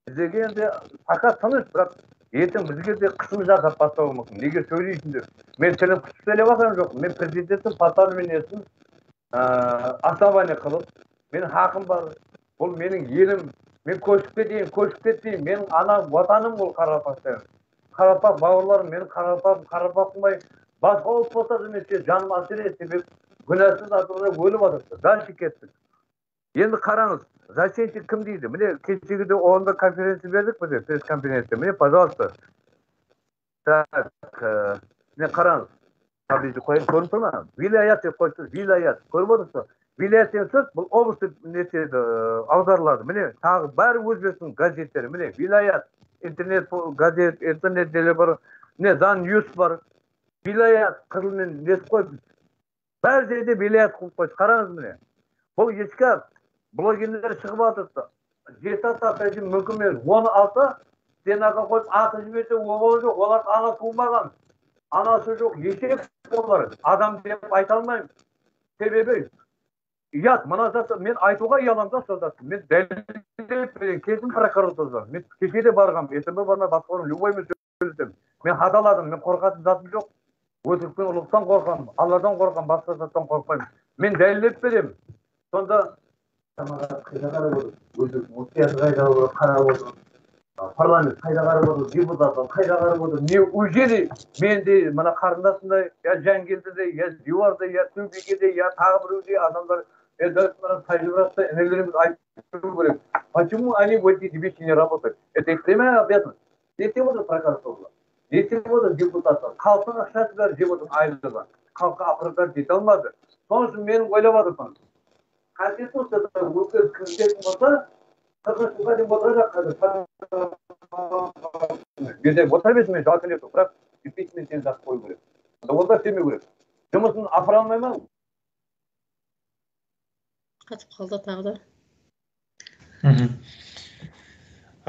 Бізге енді фақат тыныш, бірақ ертең бізге де қысым жасап бастауы мүмкін. Неге сөйлейсіңдер? Мен тілін қысып сөйлеп жатқан жоқ. Мен президенттің постановлениесін основание қылып, менің хақым бар. Бұл менің елім. Мен көшіп кетейін. Менің ана ватаным ол Қарақалпақ. Қарақалпақ бауырларым, менің Қарақалпақ қылмай басқа ұлт болса демесе жаным асырет себеп күнәсіз атырда өліп жатыр. Дальше кеттік. Енді қараңыз, защитник кім дейді? Міне кешегіде орында конференция бердік бізде, пресс-конференция. Міне, пожалуйста. Так, міне қараңыз. Таблица көріп тұр ма? Вилаят деп қойсыз, вилаят. Көріп отырсыз? Vilayеттен сөз бұл облыстық нетеді аударылады. Міне тағы бәрі өзбектің газеттері. Міне вилаят интернет газет, интернет желі бар, не Дан Ньюс бар. Вилаят қызылмен нетіп қойып, бәр жерде вилаят қылып қойды. Қараңыз міне. Бұл ешкі блогерлер шығып жатыр. Жеті атасы мүмкін емес. Оны алса, сенаға қойып аты жіберсе, ол жоқ. Олар ана туылмаған. Анасы жоқ. Ешек олар. Адам деп айта алмаймын. Себебі ұят, мына заты мен айтуға ұяламын да сол затты. Мен дәлелдеп берейін, келдім прокуратураға. Мен кеше де барғам, ертеңгі бармай басқарым, любоймен сөйлесем. Мен қадаладым, мен қорқатын затым жоқ. Өтіріктен ұлықтан қорқамын, Алладан қорқамын, басқа заттан қорқпаймын. Мен дәлелдеп беремін. Сонда қайда қарап отыр, өтірік мұхтияты қайда қарап отыр, парламент қайда қарап отыр, депутаттан қайда қарап отыр. Не уже мен де мына қарындасындай, я Жангелдіде, я Диварда, я Түбекеде, я тағы біреуде адамдар тайжыратта энергияларымыз айту керек. Почему они в эти вещи не работают? Это их прямая обязанность. Если вот прокуратура, если вот депутаттар, халықтың ақшасы бәрі жеп отырған айлығы, халыққа ақырдар жете алмады. Соның үшін мен ойлап отырмын. Конституцияда өзгеріс кіргізетін болса, 40 жылға дейін отырacak қазір. Берде отыра берсін, мен жауап беремін. Бірақ импичмент сен жақсы қою керек. Онда істемеу керек. Жұмысын апара алмай ма? Қатып қалды тағы да.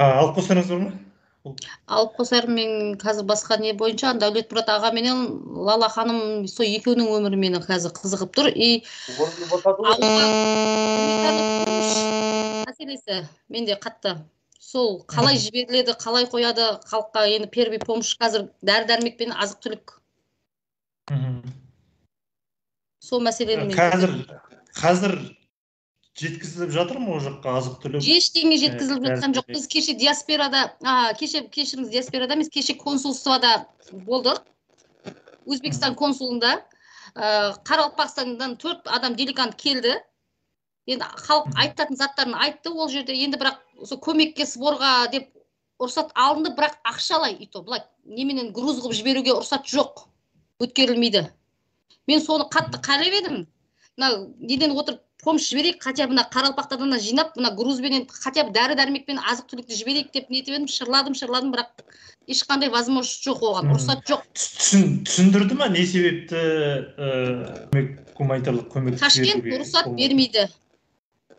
Алып қосарыңыз бар ма? Алып қосар мен қазір басқа не бойынша Дәулетмұрат аға менен Лала ханым сол екеуінің өмірі мені қазір қызығып тұр. Мәселесі менде қатты. Сол қалай жіберіледі, қалай қояды халыққа, енді первый помощь қазір дәрі-дәрмек пен азық-түлік. Сол мәселені қазір жеткізіліп жатыр ма ол жаққа азық-түлік? Ештеңе жеткізіліп жатқан жоқ. Біз кеше диаспорада, кешіріңіз, диаспорада емес, кеше консулствода болдық. Өзбекстан консулында Қарақалпақстаннан 4 адам делегат келді. Енді халық айтатын заттарын айтты ол жерде. Енді бірақ көмекке сборға деп рұқсат алынды, бірақ ақшалай ито. Бұлай неменен груз қылып жіберуге рұқсат жоқ. Өткерілмейді. Мен соны қатты қарап едім. Мына неден отырып помощь жіберейік, хотя мына Қарақалпақтардан жинап, мына грузбенен хотя бы дәрі-дәрмекпен азық-түлікті жіберейік деп нетіп едім, шырладым, бірақ ешқандай возможность жоқ оған, рұқсат жоқ. Түсіндірді ма не себепті гуманитарлық көмек Ташкент рұқсат бермейді.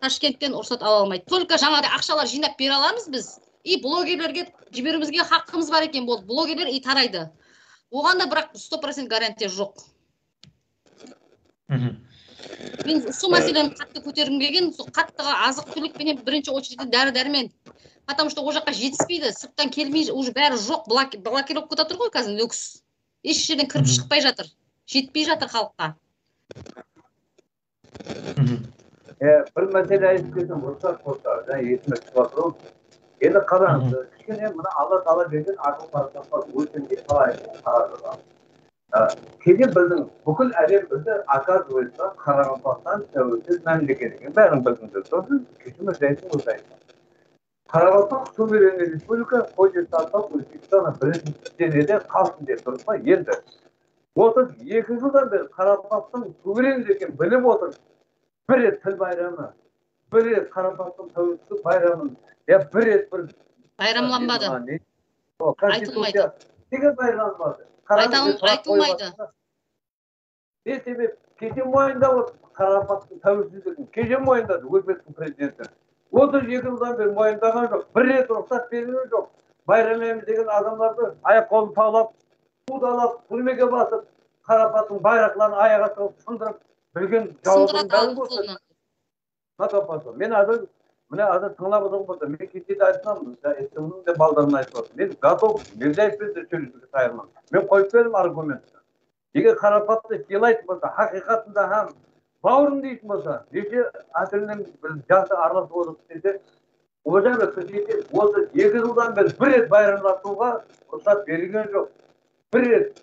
Ташкенттен рұқсат ала алмайды. Только жаңағыдай ақшалар жинап бере аламыз біз. И блогерлерге жіберуімізге хақымыз бар екен болды. Блогерлер и тарайды. Оған да бірақ 100% гарантия жоқ. Мен сол мәселені қатты көтергім келген, қаттыға азық-түлікпенен бірінші очередте дәрі-дәрмен. Потому что ол жаққа жетіспейді, сырттан келмей, уже бәрі жоқ, блокировкада тұр ғой қазір люкс. Еш жерден кіріп шықпай жатыр, жетпей жатыр халыққа. Бір мәселе айтып кетсем, рұқсат болса, есіме түсіп жатыр. Енді қараңыз, кішкене мына Алла тағала берген ақыл парасатқа өткенде қалай қарастырған. Кейде біздің бүкіл әлем бізді оказывается Қарақалпақтан тәуелсіз мемлекет екен. Бәрін білдіңдер. Сосын кешіміз жайсын осылайын. Қарақалпақ суверенный республика хочет сақтап Өзбекстан біріншіден қалсын деп тұрып па енді. 32 жылдан бері Қарақалпақтың суверенді екенін біліп отыр. Бір рет тіл байрамы, бір рет Қарақалпақтың тәуелсіздік байрамын, бір рет бір байрамланбады. Айтылмайды. Неге байрамланбады? Айтылмайды. Не себеп? Кеше мойындап Қарақалпақтың тәуелсіздігін, кеше мойындады Өзбектің президенті. 32 жылдан бері мойындаған жоқ. Бір рет рұқсат берілген жоқ. Байрамаймыз деген адамдарды аяқ-қолын талап, судалап, түрмеге басып, Қарақалпақтың байрақтарын аяқ астына сындырып, білген жауабын бәрін көрсетті. Мен азыр тыңлап отырған болса, мен кеше де айтсам, естімнің де балдарына айтып отырмын. Мен готов, Мирзаевпен де сөйлесуге дайынмын. Мен қойып бердім аргументті. Егер Қарақалпақты сыйлайтын болса, хақиқатында һәм бауырым дейтін болса, неше әтілінен жақсы араласып отырып десе, уважаемый президент, осы 2 жылдан бері бір рет байрамдасуға рұқсат берілген жоқ. Бір рет.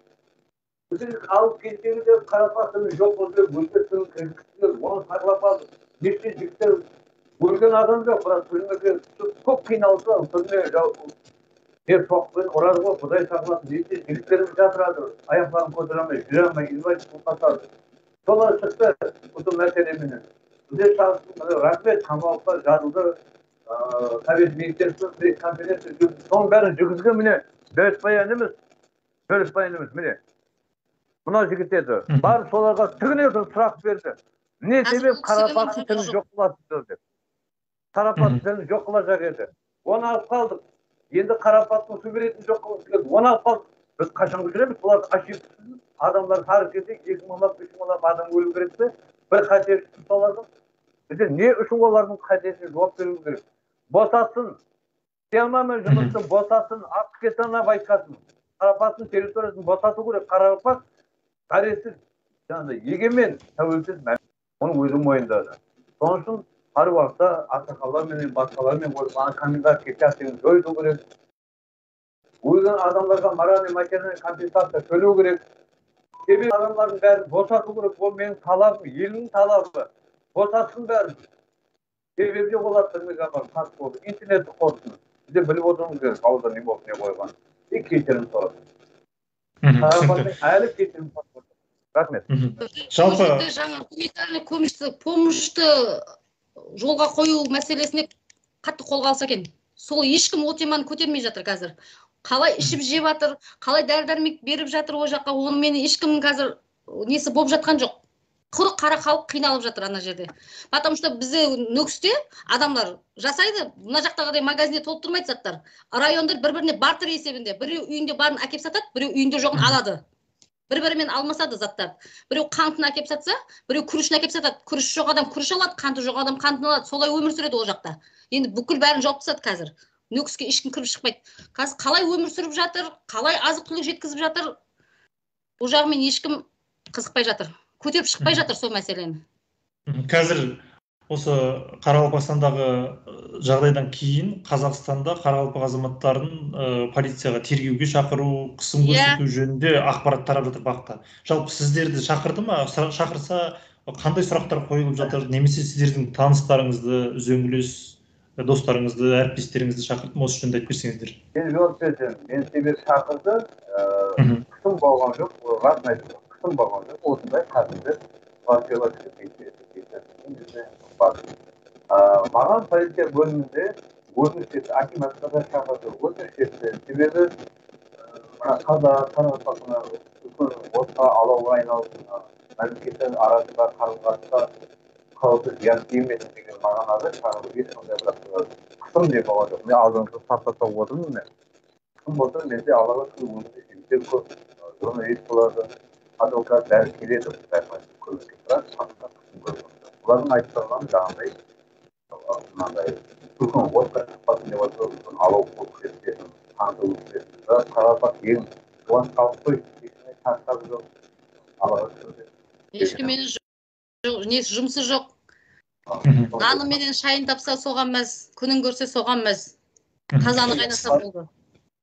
Біз алып келгенде Қарақалпақтың жоқ болды, Өзбектің кіргізді, оны сақлап алды. Неше жігіттер өлген адам жоқ, бірақ түрмеге көп қиналса, түрме соқпен ұрады ғой, Құдай сақласын, неше жігіттеріміз жатырады, аяқтарын көтере алмай, жүре алмай, инвалид болып қалады. Солар шықты осы мәселеменен. рахмет, қамалыққа жазылды. Совет министерстві пресс-конференция жүргізді. Соның бәрін жүргізген міне бөлісбаян емес, міне. Мына жігіттерді. Барып соларға тігіне сұрақ берді. Не себеп Қарақалпақтың тілін жоқ қыласыздар деп. Қарақалпақтың тілін жоқ қылacak еді. Оны алып қалдық. Енді Қарақалпақтың суверенитетін жоқ қылғысы келді. Оны алып қалдық. Біз қашан көшіреміз? Олар ашып адамдар тарих кезде 2 мыңдап, 3 мыңдап адам өлу керек пе? Бір қатер солардың. Бізде не үшін олардың қатесіне жауап беру керек? Босатсын. Темамен жұмысты босатсын. Ақкетана байқасын. Қарақалпақтың территориясын босату керек. Қарақалпақ тарихсыз, жаңағыдай егемен, тәуелсіз оның өзі мойындады. Соның үшін әр уақытта ақсақалдармен, басқалармен қойылған комментарий кеткен жойду керек. Өзін адамдарға моральный материальный компенсация төлеу керек. Себебі адамдардың бәрін босату керек. Ол менің талабым, елінің талабы. Босатсын бәрін. Себебі олар түрмеге апарып қатып болды. Интернетті қорсын. Бізде біліп отырмыз керек, ауылда не болып не қойған. Кешірім сұрады. Қарақалпақтың әлі кешірім сұрады. Рахмет. Жалпы жаңа гуманитарный помощьты жолға қою мәселесіне қатты қолға алса екен. Сол ешкім ол теманы көтермей жатыр қазір. Қалай ішіп жеп жатыр, қалай дәрі-дәрмек беріп жатыр ол жаққа, оны мен ешкім қазір несі болып жатқан жоқ. Құр қара халық қиналып жатыр ана жерде. Потому что бізде Нүкісте адамдар жасайды, мына жақтағыдай магазинде толып тұрмайды заттар. Райондар бір-біріне бартер есебінде, біреу үйінде барын әкеп сатады, біреу үйінде жоғын алады. Бір-бірімен алмасады заттар. Біреу қантын әкеп сатса, біреу күрішін әкеп сатады. Күріш жоқ адам күріш алады, қанты жоқ адам қантын алады. Солай өмір сүреді ол жақта. Енді бүкіл бәрін жауып тастады қазір. Нүкіске ешкім кіріп шықпайды. Қазір қалай өмір сүріп жатыр, қалай азық-түлік жеткізіп жатыр, бұл жағымен ешкім қызықпай жатыр. Көтеріп шықпай жатыр сол мәселені. Қазір осы Қарақалпақстандағы жағдайдан кейін Қазақстанда Қарақалпақ азаматтарын полицияға тергеуге шақыру, қысым көрсету жөнінде ақпарат тарап жатыр бақта. Жалпы сіздерді шақырды ма? Шақырса қандай сұрақтар қойылып жатыр? Немесе сіздердің таныстарыңызды, үзеңгілес достарыңызды, әріптестеріңізді шақырды ма? Осы жөнінде айтып берсеңіздер. Мен жауап берсем, мен себеп шақырды, қысым болған жоқ, расын айтып, қысым болған жоқ. Осындай қазірде маған полиция бөлімінде өтініш акиматқа да шақырды. Өтініш етті. Себебі Қарақалпақта отқа алауға айналып, мемлекеттер арасында қарым-қатынасқа қауіпті зиян тимесін деген мағынада шақырды. Ешқандай бір қысым деп болған жоқ. Мен алдыңғы сақтаса отырмын мен. Қысым болса менде алаға өзінде жемістер көп, журналист болады, адвокат бәрі келеді. Көмекке тұрады, олардың айтқанынан жаңағыдай мынандай үлкен отқа шықпасын деп айтып отыр, алау болып кететін, қанды болып кететін. Бірақ Қарақалпақ ең жуан халық қой, ешқандай шарттары жоқ. Аллаға шүкір. Ешкімнің несі жұмысы жоқ. Наны менен шайын тапса соған мәз, күнін көрсе соған мәз. Қазаны қайнаса болды.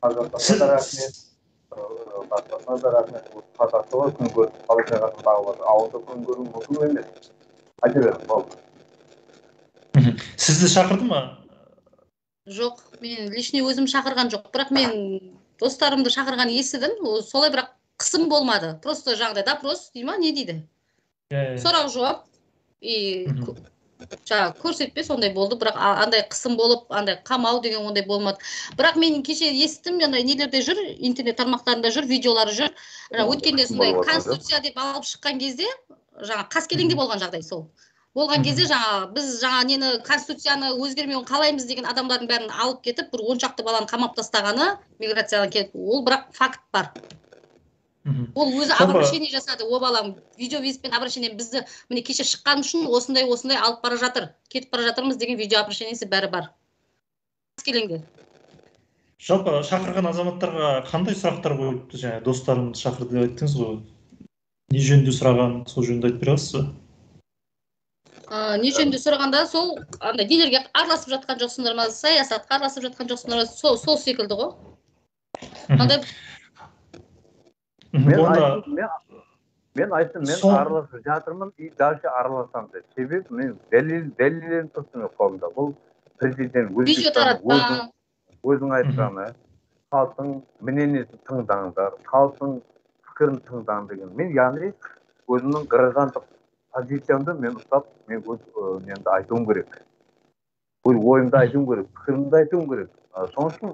Қазақстанға да рахмет. Басқасына да рахмет. Қазақстанға күн көріп, халық жағасын бағып отыр. Ауылда күн көру мүмкін емес. Айта беріңіз, болды. Сізді шақырды ма? Жоқ, мен лишний өзім шақырған жоқ. Бірақ мен достарымды шақырған естідім. Солай бірақ қысым болмады. Просто жаңағыдай допрос дей ма, не дейді? Сұрақ жауап. Көрсетпе сондай болды, бірақ андай қысым болып, андай қамау деген ондай болмады. Бірақ мен кеше естім, нелерде жүр, интернет тармақтарында жүр, видеолары жүр. Өткенде сондай конституция деп алып шыққан кезде, жаңа қаскелеңде болған жағдай сол. Болған кезде біз нені конституцияны өзгермеуін қалаймыз деген адамдардың бәрін алып кетіп, бір 10 шақты баланы қамап тастағаны, миграциядан келіп, ол бірақ факт бар. Ол өзі обращение жасады, о балам, видеовизитпен обращение бізді міне кеше шыққан үшін осындай алып бара жатыр, кетіп бара жатырмыз деген видео обращениесі бәрі бар. Қаскелеңде. Жалпы шақырған азаматтарға қандай сұрақтар қойыпты? Жаңа достарымды шақырды деп айттыңыз ғой. Не жөнінде сұраған, сол жөнінде айтып бере аласыз ба? Не жөнінде сұрағанда сол андай нелерге араласып жатқан жоқсыңдар ма, саясатқа араласып жатқан жоқсыңдар ма, сол секілді ғой. Андай мен айттым, мен араласып жатырмын, и дальше араласам деп. Себебі мен дәлелдерін тұрсын қолымда. Бұл президент өзің айтқаны, халықтың мнениесін тыңдаңдар, халықтың пікірін тыңдаңдар деген. Мен яғни өзімнің граждандық позициямды мен ұстап, мен өз немді айтуым керек. Өз ойымды айтуым керек, пікірімді айтуым керек. Соның үшін,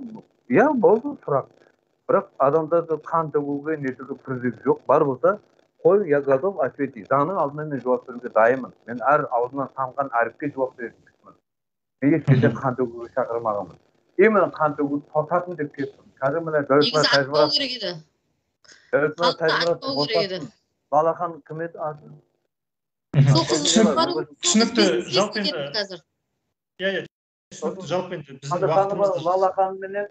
иә, болды сұрақ. Бірақ адамдарды қан төгуге, не төгуге керегі жоқ. Бар болса, қой, я готов ответить. Заңның алдында мен жауап беруге дайынмын. Мен әр аузынан тамған әріпке жауап беретінмін. Мен ешкімде қан төгуге шақырмағанмын. Именно қан төгуді тоқтатын деп кеттім. Қазір міне негізі атпау керек еді. Халықты атпау керек еді. Балахан кім еді аты? Сол қыз түсінікті, жалпы енді енді қазір. иә, түсінікті, жалпы енді біздің Қалықанова уақытымызда Лалахан менен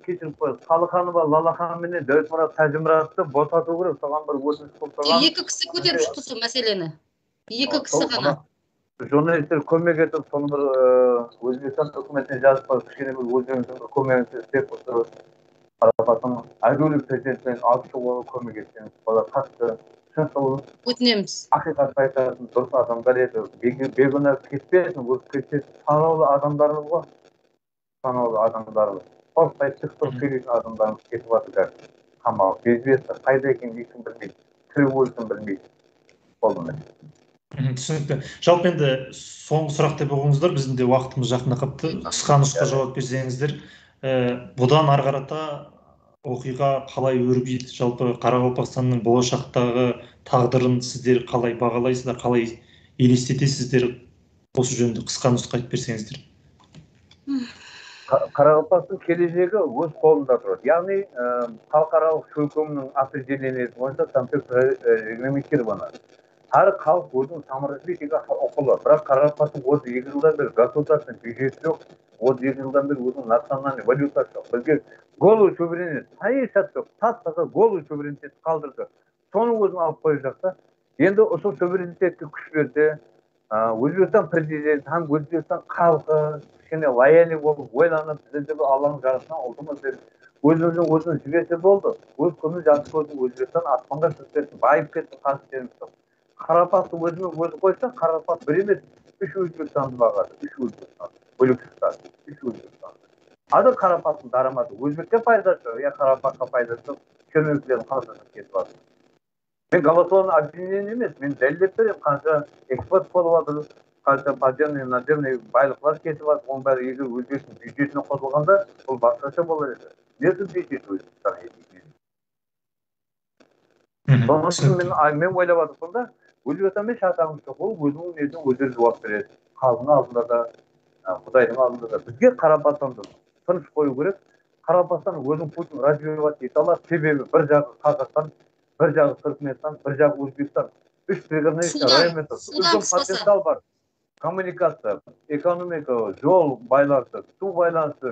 кешіріп қойыңыз. Қалықанова Лалахан менен Дәулетмұрат Тәжімұратты босату керек. Соған бір өтініш қылып Екі кісі көтеріп шықты сол мәселені. Екі кісі ғана. Журналистер көмек етіп, соны бір Өзбекстан үкіметіне жазып қойып, кішкене бір өздеріңіздің бір көмегіңізді істеп отырып, Қарапастың әділдік президентпен алып шығуға көмек етсеңіз, олар қатты шыншыл, Өтінеміз. ақиқатты айтатын дұрыс адамдар еді. Бейгүнә кетпесін, өліп кетпесін. Санаулы адамдарымыз ғой. Санаулы адамдарымыз. Қорықпай шықтырып келетін адамдарымыз кетіп жатыр қазір. Қамалып, безбесті, қайда екенін ешкім білмейді. Тірі өлсін білмейді. Болды ма? түсінікті. Жалпы енді соңғы сұрақ деп оқыңыздар, біздің де уақытымыз жақындап қалыпты. Қысқа нұсқа жауап берсеңіздер, бұдан ары қарата оқиға қалай өрбиді, жалпы Қарақалпақстанның болашақтағы тағдырын сіздер қалай бағалайсыздар, қалай елестетесіздер, осы жөнінде қысқа нұсқа айтып берсеңіздер. Қарақалпақтың келешегі өз қолында тұрады. Яғни халықаралық шөлкөмнің определениесі бойынша там регламентировано. Әр халық өзінің саморазвитиеге құқылы. Бірақ Қарақалпақтың 32 жылдан бері государственный бюджеті жоқ, 32 жылдан бері өзінің национальный валютасы жоқ. Бізге голый суверенитет, саясат жоқ, тас-таза голый суверенитет қалдырды. Соның өзін алып қойып жақта. Енді осы суверенитетке күш берді. Өзбекстан президенті, һәм Өзбекстан халқы кішкене лояльный болып, ойланып, бізде бір Алланың жарасынан ұлтымыз деп өзін жіберсе болды. Өз күні жақсы көрді, Өзбекстан аспанға шығып кетті, байып кетті, қастеріміз жоқ. Қарақалпақты өзі қойса, Қарақалпақ бір емес, 3 Өзбекстанды бағады, 3 Өзбекстан, Бөлөкстан, 3 Өзбекстан. Азыр Қарақалпақтың дарамады, Өзбекке пайдасы жоқ, я Қарақалпаққа пайдасы жоқ, шенеуніктердің қалдырып кетіп жатыр. Мен голословный обвинение емес, мен дәлелдеп беремін, қанша экспорт болып жатыр, қанша подземный, надземный байлықтар кетіп жатыр, оның бәрі егер Өзбектің бюджетіне қосылғанда, бұл басқаша болар еді. Несі бюджет Өзбекстан еді? Соның үшін мен ойлап жатыр сонда, Өзбекстанмен шатағымыз жоқ, ол өзінің несін өздері жауап береді. Халқының алдында да, Құдайдың алдында да. Бізге Қарақалпақстанды тыныш қою керек. Қарақалпақстан өзінің путін развивать ете алады. Себебі бір жағы Қазақстан, бір жағы Түркменстан, бір жағы Өзбекстан. Үш приграничный районда үлкен потенциал бар. Коммуникация, экономика, жол байланысы, су байланысы,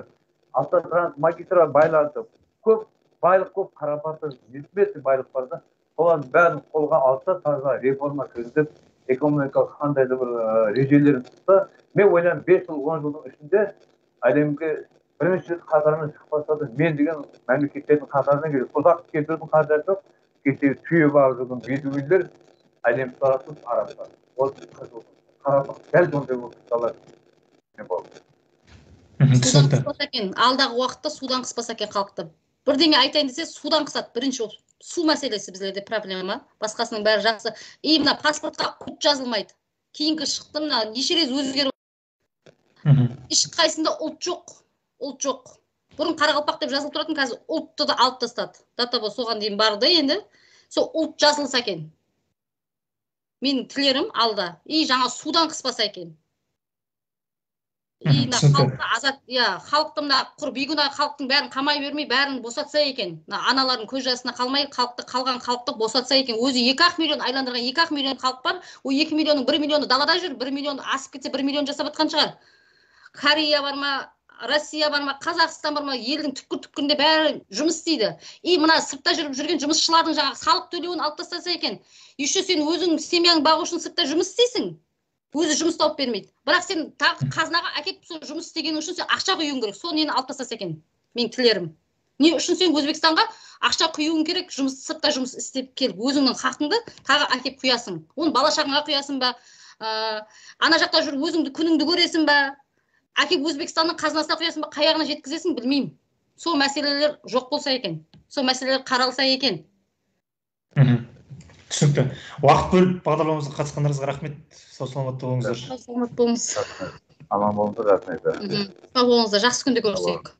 автотранс, магистра байланысы. Көп байлық көп, Қарақалпақта несметті байлық бар да. Солардың бәрін қолға алса, таза реформа кіргізіп, экономикалық қандай да бір режелерін тұтса, мен ойлаймын 5 жыл, 10 жылдың ішінде әлемге бірінші рет қатарынан шықпаса да, мен деген мемлекеттердің қатарынан келеді. Ұзақ кетудің қажеті жоқ. Кеше түйе бағып жүрген бедуиндер әлем таратып арабтар. Қарақалпақ дәл сондай болып қалады. Судан қыспаса екен, алдағы уақытта судан қыспаса екен халықты. Бірдеңе айтайын десе, судан қысады. Бірінші су мәселесі біздерде проблема. Басқасының бәрі жақсы. Мына паспортқа ұлт жазылмайды. Кейінгі шықты, мына неше рет өзгеріп. Ешқайсында ұлт жоқ. Ұлт жоқ. Бұрын Қарақалпақ деп жазылып тұратын, қазір ұлтты да алып тастады. Датабо соған дейін барды енді. Сол ұлт жазылса екен. Менің тілерім алда. Жаңа судан қыспаса екен. Халықты мына құр бейгүнә халықтың бәрін қамай бермей, бәрін босатса екен. Аналардың көз жасына қалмай, қалған халықты босатса екен. Өзі 2-ақ миллион айландырған 2-ақ миллион халық бар. О 2 миллионның 1 миллионы далада жүр, 1 миллион асып кетсе 1 миллион жасап атқан шығар. Корея бар ма, Россия бар ма, Қазақстан бар ма, елдің түпкір-түпкірінде бәрі жұмыс істейді. Мына сыртта жүрген жұмысшылардың жаңағы салық төлеуін алып тастаса екен. Еще сен өзің семьяң бағу үшін сыртта жұмыс істейсің. Өзі жұмыс тауып бермейді. Бірақ сен тағы қазынаға әкетіп сол жұмыс істеген үшін сен ақша құюың керек. Сол нені алып тастаса екен. Менің тілерім. Не үшін сен Өзбекстанға ақша құюың керек, сыртта жұмыс істеп келіп, өзіңнің хақыңды тағы әкеп құясың. Оны бала-шағаңа құясың ба? Ана жақта жүріп өзіңді күніңді көресің ба? Әкеп Өзбекстанның қазынасына құясың ба? Қай жағына жеткізесің білмеймін. Сол мәселелер жоқ болса екен. Сол мәселелер қаралса екен. Түсінікті. Уақыт бөліп бағдарламамызға қатысқандарыңызға рахмет. Сау саламатта болыңыздар. Саламат болыңыз. Аман болыңыздар, рахмет. Сау болыңыздар, жақсы күнде көрісейік.